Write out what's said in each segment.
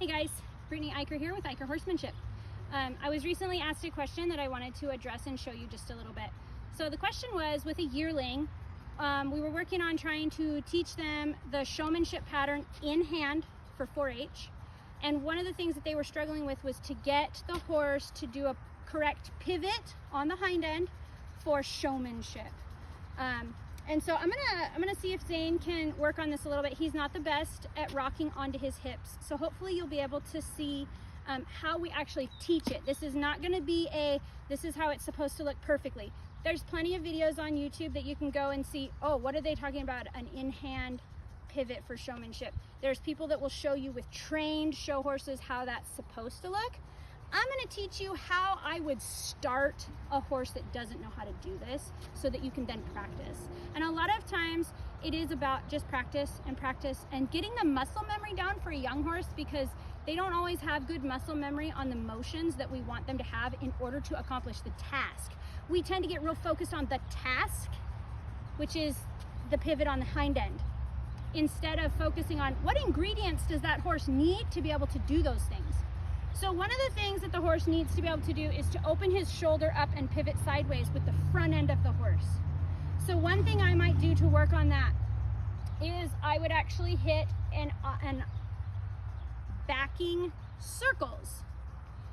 Hey guys, Brittany Eicher here with Eicher Horsemanship. I was recently asked a question that I wanted to address and show you just a little bit. So the question was, with a yearling, we were working on trying to teach them the showmanship pattern in hand for 4-H. And one of the things that they were struggling with was to get the horse to do a correct pivot on the hind end for showmanship. And so I'm gonna see if Zane can work on this a little bit. He's not the best at rocking onto his hips, so hopefully you'll be able to see how we actually teach it. This is not gonna be this is how it's supposed to look perfectly. There's plenty of videos on YouTube that you can go and see, oh, what are they talking about? An in-hand pivot for showmanship. There's people that will show you with trained show horses how that's supposed to look. I'm going to teach you how I would start a horse that doesn't know how to do this so that you can then practice. And a lot of times it is about just practice and getting the muscle memory down for a young horse, because they don't always have good muscle memory on the motions that we want them to have in order to accomplish the task. We tend to get real focused on the task, which is the pivot on the hind end, instead of focusing on what ingredients does that horse need to be able to do those things. So one of the things that the horse needs to be able to do is to open his shoulder up and pivot sideways with the front end of the horse. So one thing I might do to work on that is I would actually hit an backing circles.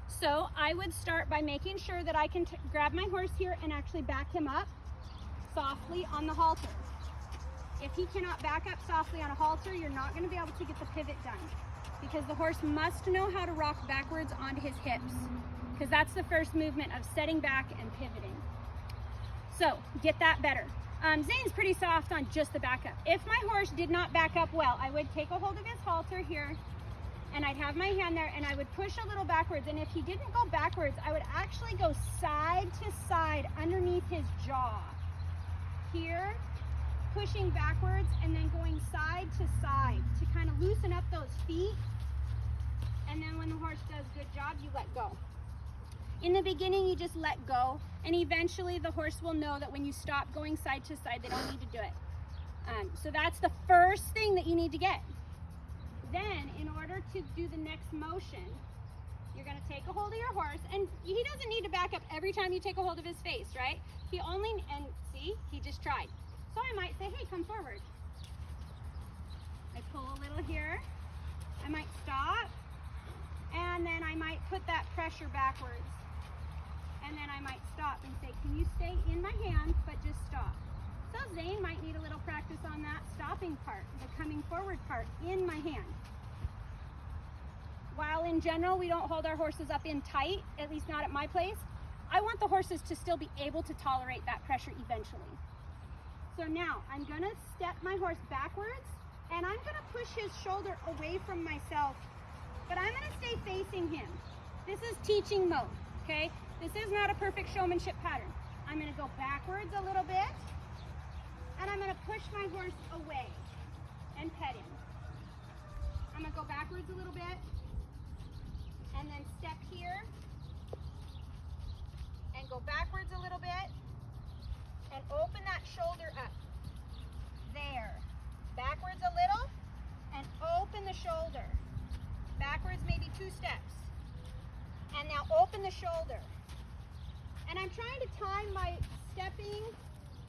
So I would start by making sure that I can grab my horse here and actually back him up softly on the halter. If he cannot back up softly on a halter, you're not going to be able to get the pivot done, because the horse must know how to rock backwards onto his hips, because that's the first movement of setting back and pivoting. So get that better. Zane's pretty soft on just the backup. If my horse did not back up well, I would take a hold of his halter here, and I'd have my hand there, and I would push a little backwards. And if he didn't go backwards, I would actually go side to side underneath his jaw. Here, pushing backwards, and then going side to side to kind of loosen up those feet. And then when the horse does a good job, you let go. In the beginning, you just let go, and eventually the horse will know that when you stop going side to side, they don't need to do it. So that's the first thing that you need to get. Then, in order to do the next motion, you're going to take a hold of your horse, and he doesn't need to back up every time you take a hold of his face, right? And see, he just tried. So I might say, hey, come forward. I pull a little here. I might stop. And then I might put that pressure backwards. And then I might stop and say, can you stay in my hand, but just stop. So Zane might need a little practice on that stopping part, the coming forward part in my hand. While in general, we don't hold our horses up in tight, at least not at my place, I want the horses to still be able to tolerate that pressure eventually. So now I'm going to step my horse backwards, and I'm going to push his shoulder away from myself, but I'm going to stay facing him. This is teaching mode, okay? This is not a perfect showmanship pattern. I'm going to go backwards a little bit, and I'm going to push my horse away and pet him. I'm going to go backwards a little bit, and then step here, and go backwards a little bit, and open that shoulder up. There. Backwards a little, and open the shoulder. Backwards maybe 2 steps. And now open the shoulder. And I'm trying to time my stepping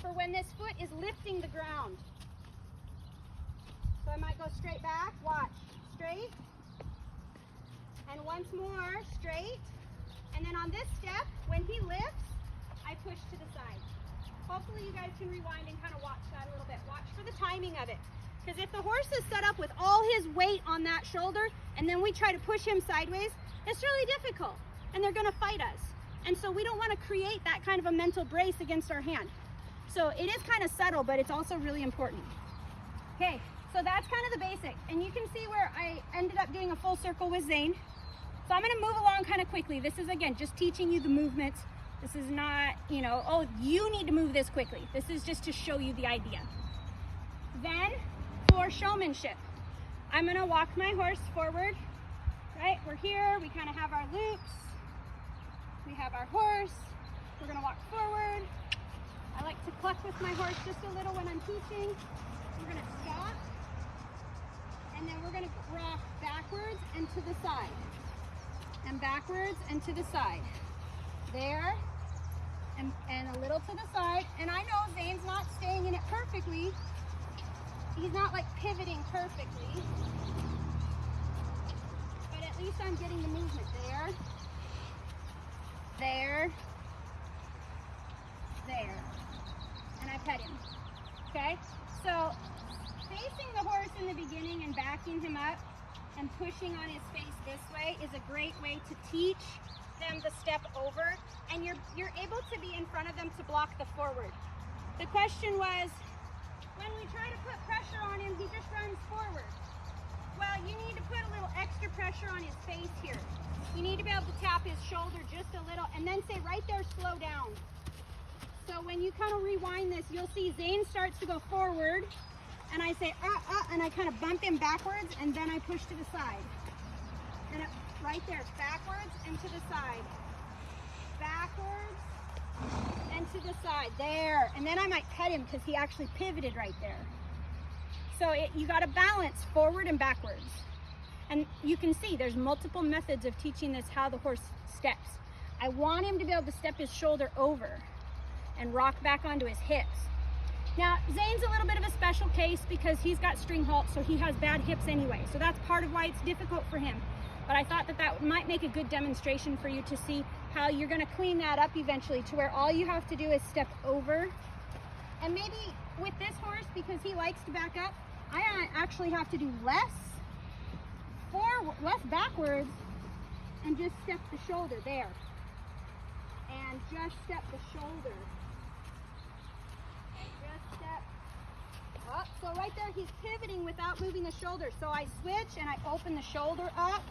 for when this foot is lifting the ground. So I might go straight back, watch, straight. And once more, straight. And then on this step, when he lifts, I push to the side. Hopefully you guys can rewind and kind of watch that a little bit. Watch for the timing of it. Because if the horse is set up with all his weight on that shoulder, and then we try to push him sideways, it's really difficult. And they're going to fight us. And so we don't want to create that kind of a mental brace against our hand. So it is kind of subtle, but it's also really important. Okay, so that's kind of the basic. And you can see where I ended up doing a full circle with Zane. So I'm going to move along kind of quickly. This is, again, just teaching you the movements. This is not, oh, you need to move this quickly. This is just to show you the idea. Then, for showmanship, I'm going to walk my horse forward, right? We're here. We kind of have our loops. We have our horse. We're going to walk forward. I like to cluck with my horse just a little when I'm teaching. We're going to stop. And then we're going to rock backwards and and to the side. And backwards and to the side. There, and a little to the side. And I know Zane's not staying in it perfectly. He's not like pivoting perfectly. But at least I'm getting the movement there. There. There. And I pet him. Okay? So, facing the horse in the beginning and backing him up and pushing on his face this way is a great way to teach them the step over, and you're able to be in front of them to block the forward. The question was, when we try to put pressure on him, he just runs forward. Well, you need to put a little extra pressure on his face here. You need to be able to tap his shoulder just a little and then say right there, slow down. So when you kind of rewind this, you'll see Zane starts to go forward, and I say, and I kind of bump him backwards, and then I push to the side. And right there, backwards and to the side. Backwards and to the side. There. And then I might pet him because he actually pivoted right there. So you got to balance forward and backwards. And you can see there's multiple methods of teaching this how the horse steps. I want him to be able to step his shoulder over and rock back onto his hips. Now, Zane's a little bit of a special case because he's got string halt, so he has bad hips anyway. So that's part of why it's difficult for him. But I thought that might make a good demonstration for you to see how you're going to clean that up eventually to where all you have to do is step over. And maybe with this horse, because he likes to back up, I actually have to do less backwards and just step the shoulder there. And just step the shoulder. Just step up. So right there, he's pivoting without moving the shoulder. So I switch and I open the shoulder up.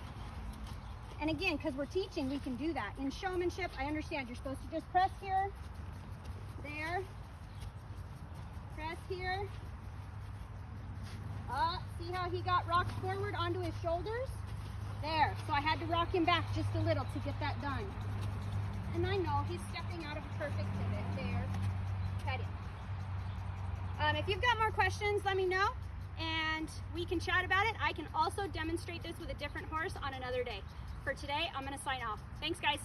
And again, because we're teaching, we can do that. In showmanship, I understand you're supposed to just press here, there, press here, up. See how he got rocked forward onto his shoulders? There. So I had to rock him back just a little to get that done. And I know he's stepping out of a perfect pivot. There. Pet him. If you've got more questions, let me know, and we can chat about it. I can also demonstrate this with a different horse on another day. For today, I'm going to sign off. Thanks, guys.